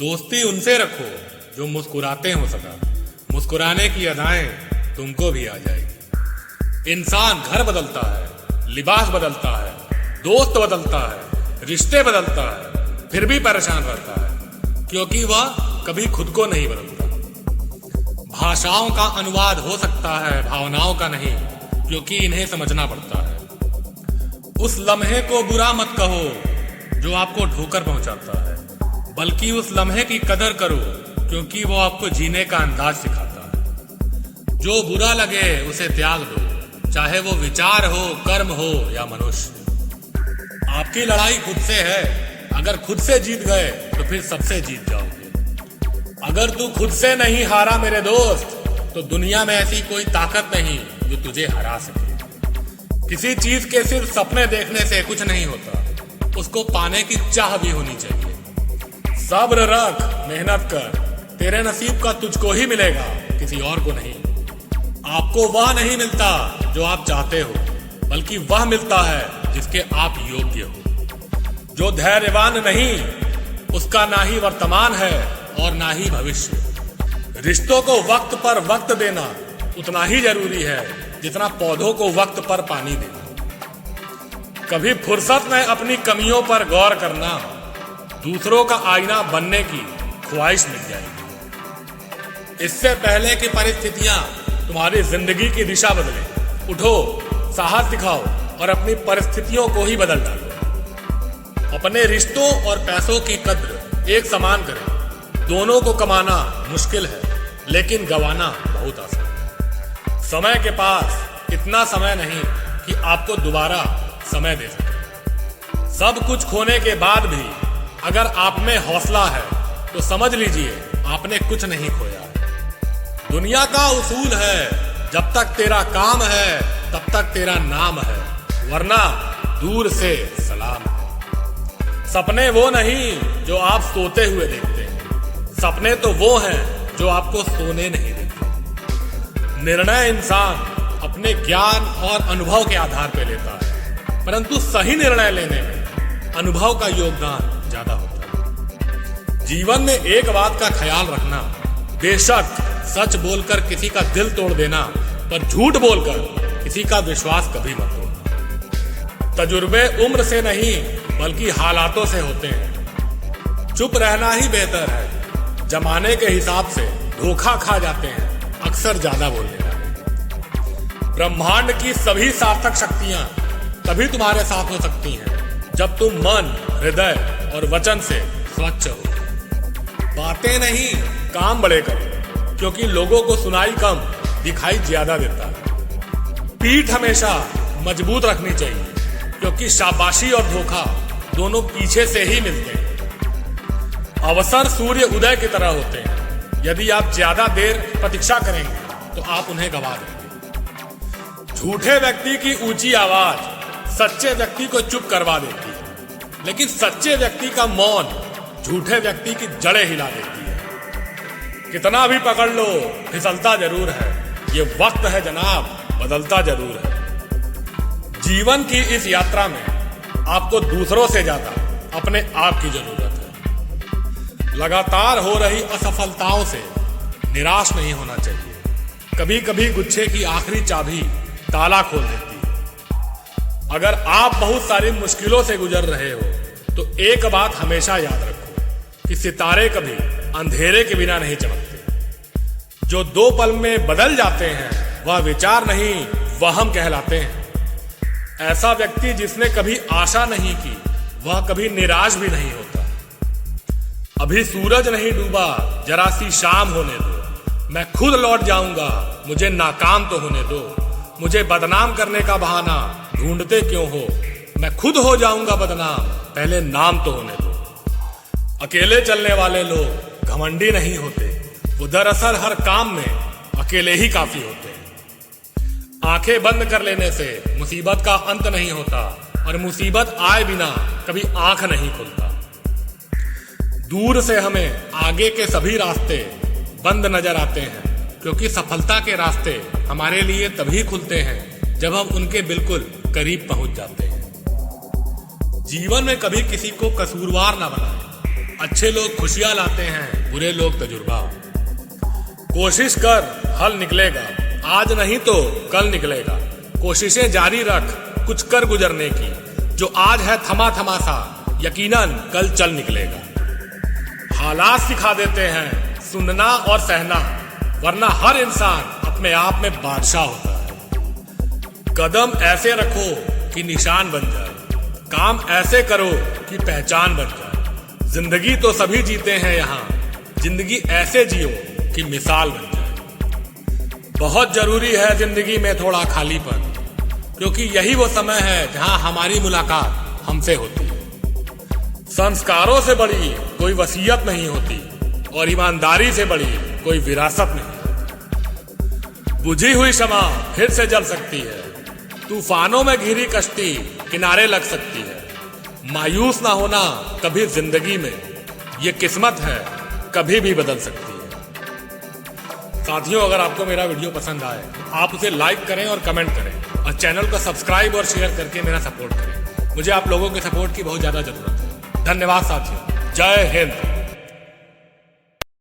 दोस्ती उनसे रखो जो मुस्कुराते हो सदा। मुस्कुराने की अदाएं तुमको भी आ जाएगी। इंसान घर बदलता है, लिबास बदलता है, दोस्त बदलता है, रिश्ते बदलता है, फिर भी परेशान रहता है क्योंकि वह कभी खुद को नहीं बदलता। भाषाओं का अनुवाद हो सकता है, भावनाओं का नहीं, क्योंकि इन्हें समझना पड़ता है। उस लम्हे को बुरा मत कहो जो आपको ठोकर पहुंचाता है, बल्कि उस लम्हे की कदर करो क्योंकि वो आपको जीने का अंदाज सिखाता है। जो बुरा लगे उसे त्याग दो, चाहे वो विचार हो, कर्म हो या मनुष्य। आपकी लड़ाई खुद से है। अगर खुद से जीत गए तो फिर सबसे जीत जाओगे। अगर तू खुद से नहीं हारा मेरे दोस्त, तो दुनिया में ऐसी कोई ताकत नहीं जो तुझे हरा सके। किसी चीज के सिर्फ सपने देखने से कुछ नहीं होता, उसको पाने की चाह भी होनी चाहिए। सब्र रख, मेहनत कर, तेरे नसीब का तुझको ही मिलेगा, किसी और को नहीं। आपको वह नहीं मिलता जो आप चाहते हो, बल्कि वह मिलता है जिसके आप योग्य हो। जो धैर्यवान नहीं, उसका ना ही वर्तमान है और ना ही भविष्य। रिश्तों को वक्त पर वक्त देना उतना ही जरूरी है जितना पौधों को वक्त पर पानी देना। कभी फुर्सत में अपनी कमियों पर गौर करना, दूसरों का आईना बनने की ख्वाहिश मिट जाएगी। इससे पहले कि परिस्थितियां तुम्हारी जिंदगी की दिशा बदले, उठो, साहस दिखाओ और अपनी परिस्थितियों को ही बदल डालो। अपने रिश्तों और पैसों की कद्र एक समान करें। दोनों को कमाना मुश्किल है, लेकिन गंवाना बहुत आसान है। समय के पास इतना समय नहीं कि आपको दोबारा समय दे सके। सब कुछ खोने के बाद भी अगर आप में हौसला है तो समझ लीजिए आपने कुछ नहीं खोया। दुनिया का उसूल है, जब तक तेरा काम है तब तक तेरा नाम है, वरना दूर से सलाम है। सपने वो नहीं जो आप सोते हुए देखते हैं, सपने तो वो हैं जो आपको सोने नहीं देते। निर्णय इंसान अपने ज्ञान और अनुभव के आधार पर लेता है, परंतु सही निर्णय लेने में अनुभव का योगदान ज्यादा होता है। जीवन में एक बात का ख्याल रखना, बेशक सच बोलकर किसी का दिल तोड़ देना, पर झूठ बोलकर किसी का विश्वास कभी मत तोड़ना। तजुर्बे उम्र से नहीं बल्कि हालातों से होते हैं। चुप रहना ही बेहतर है। जमाने के हिसाब से धोखा खा जाते हैं अक्सर ज्यादा बोलने वाले। ब्रह्मांड की सभी सार्थक शक्तियां तभी तुम्हारे साथ हो सकती हैं जब तुम मन, हृदय और वचन से स्वच्छ हो। बातें नहीं, काम बड़े करो, क्योंकि लोगों को सुनाई कम, दिखाई ज्यादा देता है। पीठ हमेशा मजबूत रखनी चाहिए, क्योंकि शाबाशी और धोखा दोनों पीछे से ही मिलते हैं। अवसर सूर्य उदय की तरह होते हैं। यदि आप ज्यादा देर प्रतीक्षा करेंगे तो आप उन्हें गवा देंगे। झूठे व्यक्ति की ऊंची आवाज सच्चे व्यक्ति को चुप करवा देती है, लेकिन सच्चे व्यक्ति का मौन झूठे व्यक्ति की जड़ें हिला देती है। कितना भी पकड़ लो, फिसलता जरूर है। ये वक्त है जनाब, बदलता जरूर है। जीवन की इस यात्रा में आपको दूसरों से ज्यादा अपने आप की जरूरत है। लगातार हो रही असफलताओं से निराश नहीं होना चाहिए। कभी कभी गुच्छे की आखिरी चाबी ताला खोल देती है। अगर आप बहुत सारी मुश्किलों से गुजर रहे हो तो एक बात हमेशा याद रखो कि सितारे कभी अंधेरे के बिना नहीं चमकते। जो दो पल में बदल जाते हैं वह विचार नहीं, वहम कहलाते हैं। ऐसा व्यक्ति जिसने कभी आशा नहीं की, वह कभी निराश भी नहीं होता। अभी सूरज नहीं डूबा, जरा सी शाम होने दो। मैं खुद लौट जाऊंगा, मुझे नाकाम तो होने दो। मुझे बदनाम करने का बहाना ढूंढते क्यों हो, मैं खुद हो जाऊंगा बदनाम, पहले नाम तो होने दो। अकेले चलने वाले लोग घमंडी नहीं होते, वो दरअसल हर काम में अकेले ही काफी होते हैं। आंखें बंद कर लेने से मुसीबत का अंत नहीं होता, और मुसीबत आए बिना कभी आंख नहीं खुलता। दूर से हमें आगे के सभी रास्ते बंद नजर आते हैं, क्योंकि सफलता के रास्ते हमारे लिए तभी खुलते हैं जब हम उनके बिल्कुल करीब पहुंच जाते हैं। जीवन में कभी किसी को कसूरवार ना बनाएं, अच्छे लोग खुशियां लाते हैं, बुरे लोग तजुर्बा। कोशिश कर, हल निकलेगा, आज नहीं तो कल निकलेगा। कोशिशें जारी रख, कुछ कर गुजरने की। जो आज है थमा थमा सा, यकीनन कल चल निकलेगा। हालात सिखा देते हैं सुनना और सहना, वरना हर इंसान अपने आप में बादशाह होता है। कदम ऐसे रखो कि निशान बन जाए, काम ऐसे करो कि पहचान बन जाए। जिंदगी तो सभी जीते हैं यहाँ, जिंदगी ऐसे जियो कि मिसाल बन जाए। बहुत जरूरी है जिंदगी में थोड़ा खालीपन, क्योंकि यही वो समय है जहां हमारी मुलाकात हमसे होती है। संस्कारों से बड़ी कोई वसीयत नहीं होती और ईमानदारी से बड़ी कोई विरासत नहीं। बुझी हुई शमा फिर से जल सकती है, तूफानों में घिरी कश्ती किनारे लग सकती है। मायूस ना होना कभी जिंदगी में, ये किस्मत है कभी भी बदल सकती है। साथियों, अगर आपको मेरा वीडियो पसंद आए आप उसे लाइक करें और कमेंट करें और चैनल को सब्सक्राइब और शेयर करके मेरा सपोर्ट करें। मुझे आप लोगों के सपोर्ट की बहुत ज्यादा जरूरत है। धन्यवाद साथियों, जय हिंद।